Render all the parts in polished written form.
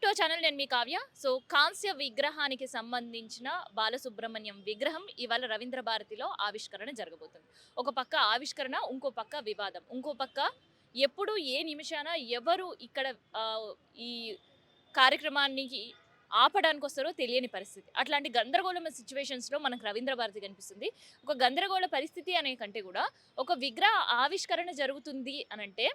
To our channel. నేను మీ Kavya. So కాంస్య విగ్రహానికి సంబంధించిన బాలసుబ్రహ్మణ్యం విగ్రహం ఇవాళ రవీంద్ర భారతిలో ఆవిష్కరణ జరగబోతుంది. ఒక పక్క ఆవిష్కరణ, ఇంకో పక్క వివాదం, ఇంకో పక్క ఎప్పుడు ఏ నిమిషాన ఎవరు ఇక్కడ ఈ కార్యక్రమానికి ఆపడానికి వస్తారో తెలియని పరిస్థితి. అట్లాంటి గందరగోళం సిచ్యువేషన్స్‌లో మనకు రవీంద్ర భారతి కనిపిస్తుంది. ఒక గందరగోళ పరిస్థితి అనే కంటే కూడా ఒక విగ్రహ ఆవిష్కరణ జరుగుతుంది అనంటే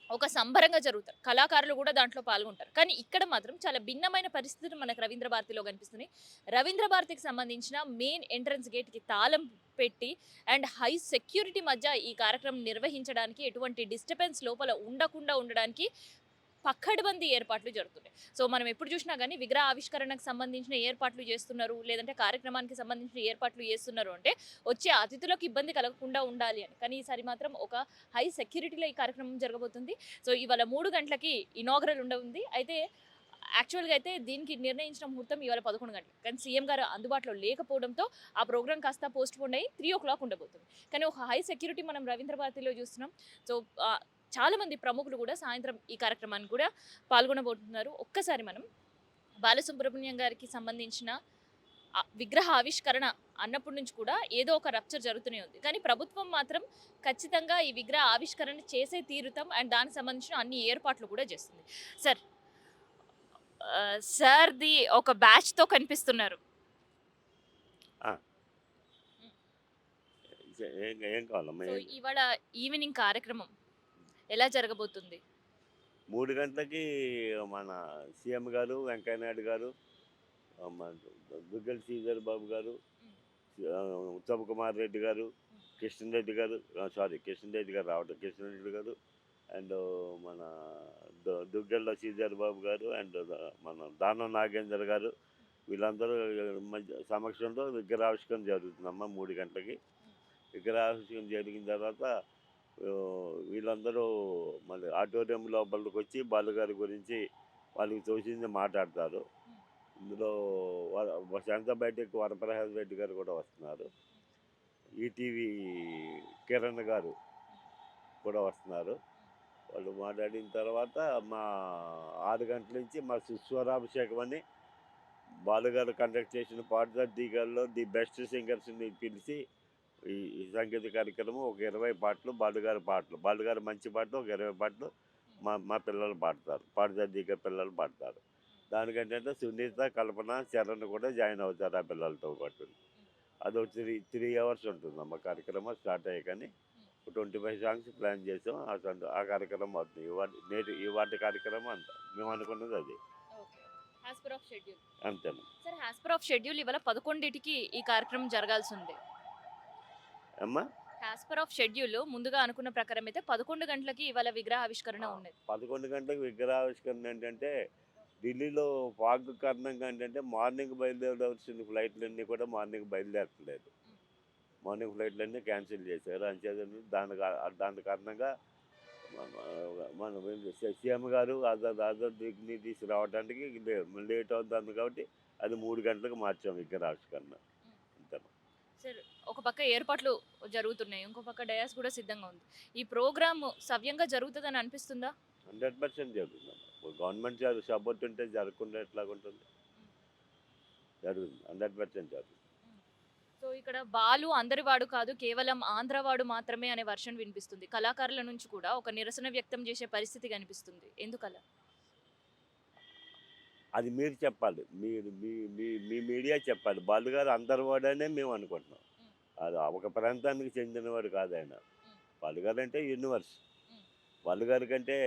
ఒక సంబరంగా జరుగుతారు. కళాకారులు కూడా దాంట్లో పాల్గొంటారు. కానీ ఇక్కడ మాత్రం చాలా భిన్నమైన పరిస్థితులు మనకు రవీంద్ర భారతిలో కనిపిస్తున్నాయి. రవీంద్ర భారతికి సంబంధించిన మెయిన్ ఎంట్రన్స్ గేట్‌కి తాళం పెట్టి అండ్ హై సెక్యూరిటీ మధ్య ఈ కార్యక్రమం నిర్వహించడానికి ఎటువంటి డిస్టర్బెన్స్ లోపల ఉండకుండా ఉండడానికి పక్కడ్బందీ ఏర్పాట్లు జరుగుతున్నాయి. సో మనం ఎప్పుడు చూసినా గానీ విగ్రహ ఆవిష్కరణకు సంబంధించిన ఏర్పాట్లు చేస్తున్నారు. లేదంటే కార్యక్రమానికి సంబంధించిన ఏర్పాట్లు చేస్తున్నారు అంటే వచ్చే అతిథులకు ఇబ్బంది కలగకుండా ఉండాలి అని. కానీ ఈసారి మాత్రం ఒక హై సెక్యూరిటీలో ఈ కార్యక్రమం జరగబోతుంది. సో ఇవాళ 3 గంటలకి ఇనాగరల్ ఉండవుంది. అయితే యాక్చువల్‌గా అయితే దీనికి నిర్ణయించిన ముహూర్తం ఇవాళ 11 గంటలకు. కానీ సీఎం గారు అందుబాటులో లేకపోవడంతో ఆ ప్రోగ్రామ్ కాస్త పోస్ట్‌పోన్ అయ్యి 3:00 ఉండబోతుంది. కానీ ఒక హై సెక్యూరిటీ మనం రవీంద్ర భారతిలో చూస్తున్నాం. సో చాలా మంది ప్రముఖులు కూడా సాయంత్రం ఈ కార్యక్రమానికి కూడా పాల్గొనబోతున్నారు. ఒక్కసారి మనం బాలసుబ్రహ్మణ్యం గారికి సంబంధించిన విగ్రహ ఆవిష్కరణ అన్నప్పటి నుంచి కూడా ఏదో ఒక రప్చర్ జరుగుతూనే ఉంది. కానీ ప్రభుత్వం మాత్రం ఖచ్చితంగా ఈ విగ్రహ ఆవిష్కరణ చేసే తీరుతాం అండ్ దానికి సంబంధించిన అన్ని ఏర్పాట్లు కూడా చేస్తుంది. సార్ సార్‌ది ఒక బ్యాచ్‌తో కనిపిస్తున్నారు. ఆ! ఏం కావాలమ్మా? సో ఇవాళ ఈవినింగ్ కార్యక్రమం ఎలా జరగబోతుంది? 3 గంటలకి మన సీఎం గారు, వెంకయ్య నాయుడు గారు, మన దుగ్గల శ్రీధర్ బాబు గారు, హ్మ్. ఉత్తమ్ కుమార్ రెడ్డి గారు, హ్మ్. కృష్ణరెడ్డి గారు, కృష్ణరెడ్డి గారు రావటం, కృష్ణరెడ్డి గారు అండ్ మన దుగ్గల శ్రీధర్ బాబు గారు అండ్ మన దానం నాగేందర్ గారు, వీళ్ళందరూ మధ్య సమక్షంలో విగ్రహావిష్కరణ జరుగుతుందమ్మా 3 గంటలకి. విగ్రహావిష్కరణ జరిగిన తర్వాత వీళ్ళందరూ మళ్ళీ ఆడిటోరియం లోపలికి వచ్చి బాలుగారి గురించి వాళ్ళకి తోచింది మాట్లాడతారు. హ్మ్. ఇందులో శాంత బయటకు వరప్రసాద్ రెడ్డి గారు కూడా వస్తున్నారు. ఈటీవీ కిరణ్ గారు కూడా వస్తున్నారు. వాళ్ళు మాట్లాడిన తర్వాత మా 6 గంటల నుంచి మా సుస్వరాభిషేకం అని బాలుగారు కండక్ట్ చేసిన పాటలు ది బెస్ట్ సింగర్స్ని పిలిచి ఈ సంగీత కార్యక్రమం ఒక 20 పాటలు బాలుగారు మంచి పాటలు ఒక 20 పాటలు మా మా పిల్లలు పాడతారు. పాటదార్ పిల్లలు పాడతారు. దానికంటే సునీత, కల్పన, చరణ్ కూడా జాయిన్ అవుతారు ఆ పిల్లలతో పాటు. అదొక 3 అవర్స్ ఉంటుందమ్మ కార్యక్రమం స్టార్ట్ అయ్యాయి. కానీ 25 సాంగ్స్ ప్లాన్ చేసాం. ఆ కార్యక్రమం అవుతుంది. ఇవాటి కార్యక్రమం అంతా మేము అనుకున్నది అది. Okay. As per of schedule. అంతేనా sir as per of schedule ఇవాళ 11కి ఈ కార్యక్రమం జరగాల్సిందే. అమ్మా? యాస్ పర్ ఆఫ్ షెడ్యూల్ ముందుగా అనుకున్న ప్రకారం అయితే 11 గంటలకి ఇవాళ విగ్రహ ఆవిష్కరణ ఉన్నది. 11 గంటలకు విగ్రహావిష్కరణ ఏంటంటే ఢిల్లీలో ఫాగ్ కారణంగా ఏంటంటే మార్నింగ్ బయలుదేరాల్సిన ఫ్లైట్లన్నీ కూడా మార్నింగ్ బయలుదేరట్లేదు. మార్నింగ్ ఫ్లైట్లన్నీ క్యాన్సిల్ చేశారు. అంచేత దాని కారణంగా మన సీఎం గారు అదర్ డిగ్నిటీస్ రావడానికి లేట్ అవుతుంది కాబట్టి అది 3 గంటలకు మార్చాం విగ్రహావిష్కరణ. అంతే. సార్ ఒక పక్క ఏర్పాట్లు జరుగుతున్నాయి. ఇంకో పక్క డయాస్ కూడా సిద్ధంగా ఉంది. ఈ ప్రోగ్రామ్ సవ్యంగా జరుగుతుందని అనిపిస్తుందా? 100% జరుగుతుందమ్మా. గవర్నమెంట్ సపోర్ట్ ఉంటే జరగకుండా ఎట్లాగుంటుంది? జరుగుతుంది. 100% జరుగుతుంది. సో ఇక్కడ బాలు అందరివాడు కాదు, కేవలం ఆంధ్రవాడు మాత్రమే అనే వర్షన్ వినిపిస్తుంది. కళాకారుల నుంచి కూడా ఒక నిరసన వ్యక్తం చేసే పరిస్థితి కనిపిస్తుంది. ఎందుకలా? అది మీరు చెప్పాలి. మీరు మీ మీ మీ మీడియా చెప్పాలి. బాలుగారు అందరివాడనే మేము అనుకుంటున్నాం. హ్మ్. అది ఒక ప్రాంతానికి చెందినవాడు కాదాయన. హ్మ్. బాలుగారు అంటే యూనివర్స్. హ్మ్. బాలుగారి కంటే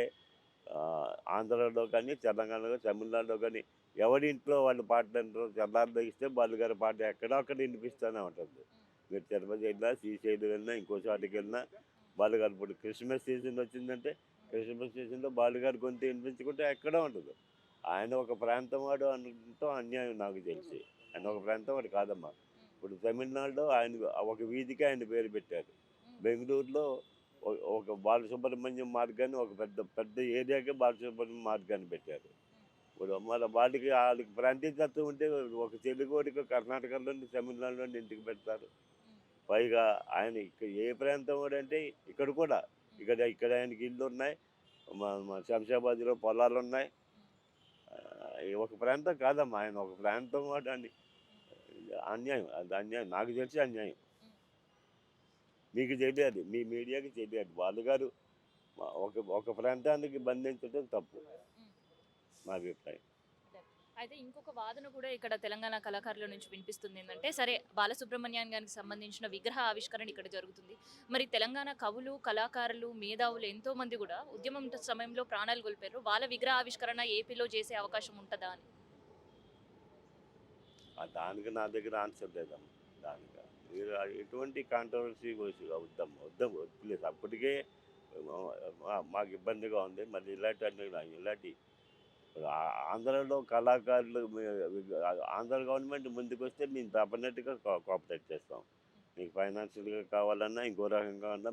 ఆంధ్రాలో కానీ, తెలంగాణలో, తమిళనాడులో కానీ ఎవరి ఇంట్లో వాళ్ళు పాటలు తెల్లారి ఇస్తే బాలుగారి పాట ఎక్కడో అక్కడ వినిపిస్తూనే ఉంటుంది. హ్మ్. మీరు తిరుపతి వెళ్ళినా, శ్రీశైలం వెళ్ళినా, ఇంకో చోటికి వెళ్ళినా బాలుగారు ఇప్పుడు క్రిస్మస్ సీజన్ వచ్చిందంటే క్రిస్మస్ సీజన్లో బాలుగారి గొంతు వినిపించుకుంటే ఎక్కడో ఉండదు. ఆయన ఒక ప్రాంతం వాడు అనటం అన్యాయం నాకు తెలిసి. ఆయన ఒక ప్రాంతం వాడు కాదమ్మా. ఇప్పుడు తమిళనాడులో ఆయన ఒక వీధికి ఆయన పేరు పెట్టారు. బెంగళూరులో ఒక బాలసుబ్రహ్మణ్యం మార్గాన్ని ఒక పెద్ద పెద్ద ఏరియాకే బాలసుబ్రహ్మణ్యం మార్గాన్ని పెట్టారు. ఇప్పుడు మన వాళ్ళకి ప్రాంతీయతత్వం ఉంటే ఒక తెలుగువాడికి కర్ణాటకలోని, తమిళనాడులోని ఎందుకు పెడతారు? పైగా ఆయన ఇక్కడ ఏ ప్రాంతం వాడంటే ఇక్కడ కూడా ఇక్కడ ఆయనకి ఇళ్ళు ఉన్నాయి. మా శంషాబాద్లో పొలాలు ఉన్నాయి. ఒక ప్రాంతం కాదమ్మా, ఆయన ఒక ప్రాంతం వాడు అని. అన్యాయం, అది అన్యాయం, నాకు తెలిసి అన్యాయం. మీకు తెలియాలి, మీ మీడియాకి తెలియాలి. వాళ్ళు గారు ఒక ఒక ప్రాంతానికి బంధించడం తప్పు, నా అభిప్రాయం. అయితే ఇంకొక వాదన కూడా ఇక్కడ తెలంగాణ కళాకారుల నుంచి వినిపిస్తుంది ఏంటంటే, సరే బాలసుబ్రహ్మణ్యం గారికి సంబంధించిన విగ్రహ ఆవిష్కరణ ఇక్కడ జరుగుతుంది. మరి తెలంగాణ కవులు, కళాకారులు, మేధావులు ఎంతో మంది కూడా ఉద్యమం సమయంలో ప్రాణాలు కోల్పోయారు. వాళ్ళ విగ్రహ ఆవిష్కరణ ఏపీలో చేసే అవకాశం ఉంటుందా అని? దానికి నా దగ్గర ఆన్సర్ లేదమ్మా. దానికి మీరు ఎటువంటి కాంట్రవర్సీ వద్దమ్మా, వద్దు, అప్పటికే మాకు ఇబ్బందిగా ఉంది. మళ్ళీ ఇలాంటి ఆంధ్రలో కళాకారులు ఆంధ్ర గవర్నమెంట్ ముందుకు వస్తే మేము డెఫినెట్గా కోఆపరేట్ చేస్తాం. మీకు ఫైనాన్షియల్గా కావాలన్నా, ఇంకో రకంగా కావాలన్నా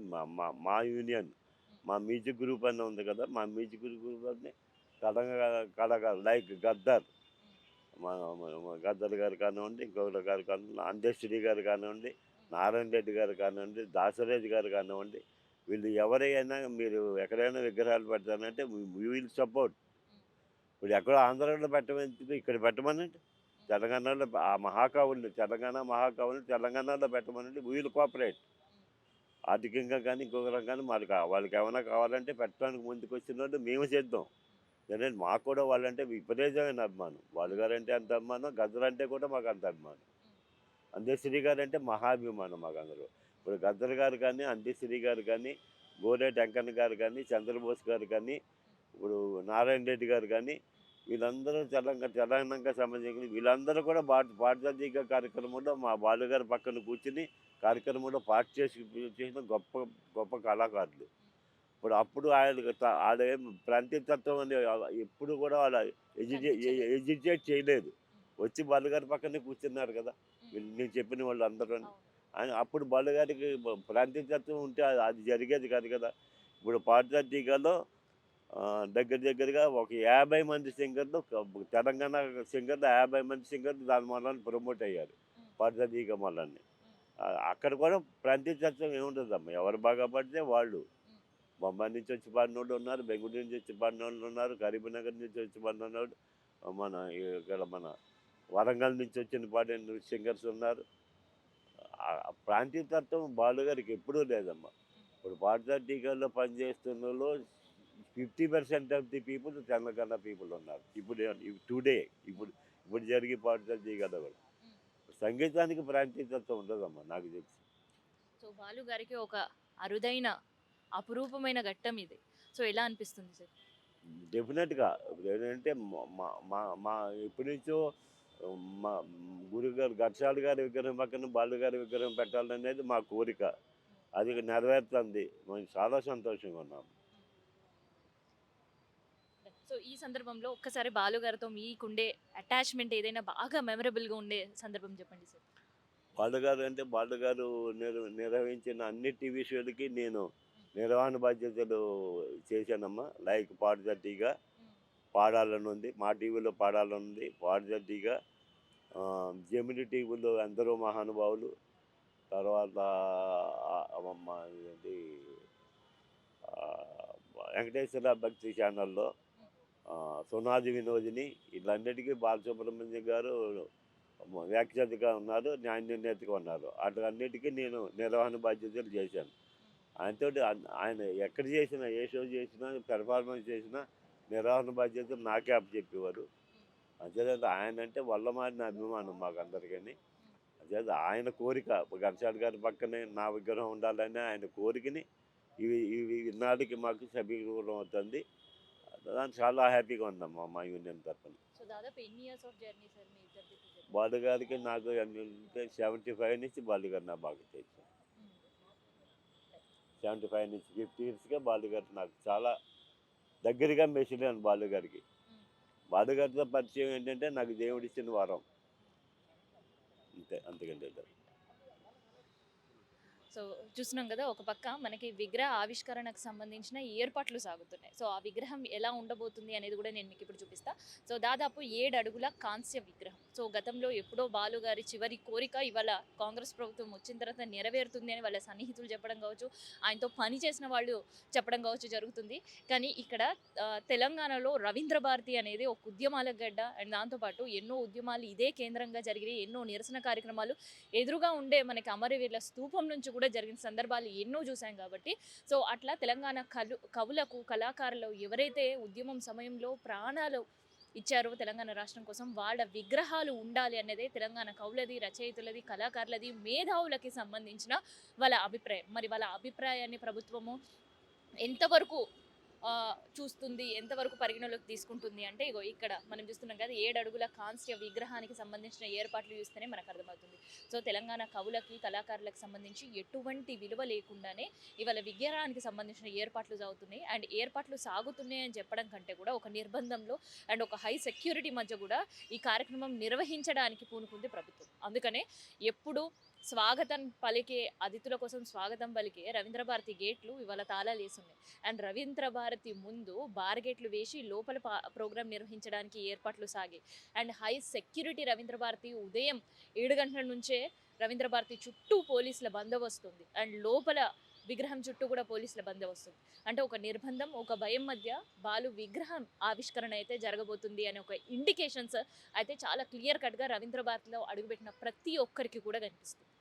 మా యూనియన్, మా మ్యూజిక్ గ్రూప్ అని ఉంది కదా, మా మ్యూజిక్ గ్రూప్ అని కళాకారులు లైక్ గద్దర్, మా గద్దర్ గారు కానివ్వండి, ఇంకొకరి గారు కానివ్వండి, అంజశ్రీ గారు కానివ్వండి, నారాయణ రెడ్డి గారు కానివ్వండి, దాసరాజు గారు కానివ్వండి, వీళ్ళు ఎవరైనా మీరు ఎక్కడైనా విగ్రహాలు పెడతానంటే వీ విల్ సపోర్ట్. ఇప్పుడు ఎక్కడో ఆంధ్రాలో పెట్టమని ఇక్కడ పెట్టమనండి. తెలంగాణలో ఆ మహాకవులు, తెలంగాణ మహాకవులు తెలంగాణలో పెట్టమనండి. We will cooperate. ఆర్థికంగా కానీ ఇంకొక రకంగా వాళ్ళకి ఏమైనా కావాలంటే పెట్టడానికి ముందుకు వచ్చిన వాళ్ళు మేము చేద్దాం. ఎందుకంటే మాకు కూడా వాళ్ళంటే విపరీతమైన అభిమానం. వాళ్ళు గారంటే అంత అభిమానం, గద్దర్ అంటే కూడా మాకు అంత అభిమానం. అంజశ్రీ గారు అంటే మహాభిమానం మాకు అందరూ. ఇప్పుడు గద్దర్ గారు కానీ, అంజశ్రీ గారు కానీ, గోరేటి వెంకన్న గారు కానీ, చంద్రబోస్ గారు కానీ, ఇప్పుడు నారాయణ రెడ్డి గారు కానీ, వీళ్ళందరూ తెలంగాణకు సంబంధించిన వీళ్ళందరూ కూడా పాఠశాల కార్యక్రమంలో మా బాలుగారి పక్కన కూర్చుని కార్యక్రమంలో చేసిన గొప్ప గొప్ప కళాకారులు. అప్పుడు ఆయన ప్రాంతీయతత్వం అని ఎప్పుడు కూడా వాళ్ళ ఎడ్యుకేట్ చేయలేదు. వచ్చి బాలుగారి పక్కనే కూర్చున్నారు కదా నేను చెప్పిన వాళ్ళు అందరూ. ఆయన అప్పుడు బాలుగారికి ప్రాంతీయతత్వం ఉంటే అది జరిగేది కాదు కదా. ఇప్పుడు పాఠశాల దగ్గరగా ఒక 50 మంది సింగర్లు, తెలంగాణ సింగర్లు 50 మంది సింగర్లు దాని మూలాన్ని ప్రమోట్ అయ్యారు పాఠశాల మూలాన్ని. అక్కడ కూడా ప్రాంతీయతత్వం ఏముంటుందమ్మా, ఎవరు బాగా పడితే వాళ్ళు. బొంబాయి నుంచి వచ్చి పాడిన వాళ్ళు ఉన్నారు, బెంగళూరు నుంచి వచ్చి పాడిన వాళ్ళు ఉన్నారు, కరీంనగర్ నుంచి వచ్చి పాడిన వాళ్ళు, మన వరంగల్ నుంచి వచ్చిన పాడిన సింగర్స్ ఉన్నారు. ప్రాంతీయతత్వం బాలుగారికి ఎప్పుడూ లేదమ్మా. ఇప్పుడు పాఠశాల పనిచేస్తున్న వాళ్ళు 50% of the people Telangana people ఉన్నారు. ఇప్పుడు జరిగే పాఠశాల కూడా సంగీతానికి ప్రాంతీయతత్వం ఉండదమ్మా నాకు తెలిసి. సో బాలు గారికి ఒక అరుదైన అపురూపమైన ఘట్టం ఇది. సో ఎలా అనిపిస్తుంది సార్? డెఫినెట్గా ఏంటంటే మా ఎప్పటి నుంచో మా గురుగారు ఘర్షాలు గారి విగ్రహం పక్కన బాలు గారి విగ్రహం పెట్టాలనేది మా కోరిక. అది నెరవేరుతుంది. మేము చాలా సంతోషంగా ఉన్నాము. సో ఈ సందర్భంలో ఒక్కసారి బాలు గారితో మీకుండే అటాచ్మెంట్ ఏదైనా బాగా మెమరబుల్గా ఉండే సందర్భం చెప్పండి సార్. బాలు గారు నిర్వహించిన అన్ని టీవీ షోలకి నేను నిర్వహణ బాధ్యతలు చేశానమ్మా. లైక్ పాడుదట్టిగా పాడాలని ఉంది, మా టీవీలో పాడాలని ఉంది, పాడుదట్టిగా జెమిని టీవీలో ఎందరో మహానుభావులు, తర్వాత ఏంటి వెంకటేశ్వర భక్తి ఛానల్లో సునాది వినోదిని, వీళ్ళన్నిటికీ బాలసుబ్రహ్మణ్యం గారు వ్యాఖ్యాతగా ఉన్నారు, న్యాయ నిర్ణేతగా ఉన్నారు. అన్నిటికీ నేను నిర్వహణ బాధ్యతలు చేశాను. ఆయనతో ఆయన ఎక్కడ చేసినా, ఏ షో చేసినా, పెర్ఫార్మెన్స్ చేసినా నిర్వహణ బాధ్యతలు నాకే అప్పచెప్పేవారు. అంతేకాదు ఆయన అంటే వల్లమాడిన అభిమానం మాకు అందరికీ. అదే ఆయన కోరిక, ఘంటసాల గారి పక్కనే నా విగ్రహం ఉండాలని ఆయన కోరికని ఇవి ఇన్నాళ్ళకి మాకు సఫలీకృతం అవుతుంది. దానికి చాలా హ్యాపీగా ఉందమ్మా మా యూనియన్ తరఫున. సో దాదాపు ఎన్ని ఇయర్స్ ఆఫ్ జర్నీ సార్ మీ ఇద్దరిది? బాలు గారికి నాకు 75 నుంచి బాలు గారు నా బాగా తెలుసు. 75 నుంచి 50 ఇయర్స్గా బాలు గారు నాకు చాలా దగ్గరగా మెసిలాను. బాలు గారికి బాలు గారితో పరిచయం ఏంటంటే నాకు దేవుడిచ్చిన వరం, అంతకంటే. సో చూస్తున్నాం కదా, ఒక పక్క మనకి విగ్రహ ఆవిష్కరణకు సంబంధించిన ఏర్పాట్లు సాగుతున్నాయి. సో ఆ విగ్రహం ఎలా ఉండబోతుంది అనేది కూడా నేను మీకు ఇప్పుడు చూపిస్తా. సో దాదాపు 7 అడుగుల కాంస్య విగ్రహం. సో గతంలో ఎప్పుడో బాలు గారి చివరి కోరిక ఇవాళ కాంగ్రెస్ ప్రభుత్వం వచ్చిన తర్వాత నెరవేరుతుంది అని వాళ్ళ సన్నిహితులు చెప్పడం కావచ్చు, ఆయనతో పని చేసిన వాళ్ళు చెప్పడం కావచ్చు జరుగుతుంది. కానీ ఇక్కడ తెలంగాణలో రవీంద్ర భారతి అనేది ఒక ఉద్యమాల గడ్డ. అండ్ దాంతోపాటు ఎన్నో ఉద్యమాలు ఇదే కేంద్రంగా జరిగినాయి. ఎన్నో నిరసన కార్యక్రమాలు ఎదురుగా ఉండే మనకి అమరవీరుల స్తూపం నుంచి కూడా జరిగిన సందర్భాలు ఎన్నో చూసాం కాబట్టి, సో అట్లా తెలంగాణ కవులకు, కళాకారులు ఎవరైతే ఉద్యమం సమయంలో ప్రాణాలు ఇచ్చారో తెలంగాణ రాష్ట్రం కోసం, వాళ్ళ విగ్రహాలు ఉండాలి అన్నదే తెలంగాణ కవులది, రచయితులది, కళాకారులది, మేధావులకి సంబంధించిన వాళ్ళ అభిప్రాయం. మరి వాళ్ళ అభిప్రాయాన్ని ప్రభుత్వము ఎంతవరకు చూస్తుంది, ఎంతవరకు పరిగణలోకి తీసుకుంటుంది అంటే ఇగో ఇక్కడ మనం చూస్తున్నాం కదా 7 అడుగుల కాంస్య విగ్రహానికి సంబంధించిన ఏర్పాట్లు చూస్తేనే మనకు అర్థమవుతుంది. సో తెలంగాణ కవులకి, కళాకారులకు సంబంధించి ఎటువంటి విలువ లేకుండానే ఇవాళ విగ్రహానికి సంబంధించిన ఏర్పాట్లు సాగుతున్నాయి. అండ్ ఏర్పాట్లు సాగుతున్నాయి అని చెప్పడం కంటే కూడా ఒక నిర్బంధంలో అండ్ ఒక హై సెక్యూరిటీ మధ్య కూడా ఈ కార్యక్రమం నిర్వహించడానికి పూనుకుంది ప్రభుత్వం. అందుకనే ఎప్పుడు స్వాగతం పలికే అతిథుల కోసం స్వాగతం పలికే రవీంద్ర భారతి గేట్లు ఇవాళ తాళాలు వేస్తున్నాయి. అండ్ రవీంద్ర భారతి ముందు బార్ గేట్లు వేసి లోపల ప్రోగ్రాం నిర్వహించడానికి ఏర్పాట్లు సాగాయి. And high security Ravindra Bharathi ఉదయం 7 గంటల నుంచే రవీంద్ర భారతి చుట్టూ పోలీసుల బందోబస్తుంది. అండ్ లోపల విగ్రహం చుట్టూ కూడా పోలీసుల బందోబస్తుంది. అంటే ఒక నిర్బంధం, ఒక భయం మధ్య బాలు విగ్రహం ఆవిష్కరణ అయితే జరగబోతుంది అనే ఒక ఇండికేషన్స్ అయితే చాలా క్లియర్ కట్గా రవీంద్ర భారతిలో అడుగుపెట్టిన ప్రతి ఒక్కరికి కూడా కనిపిస్తుంది.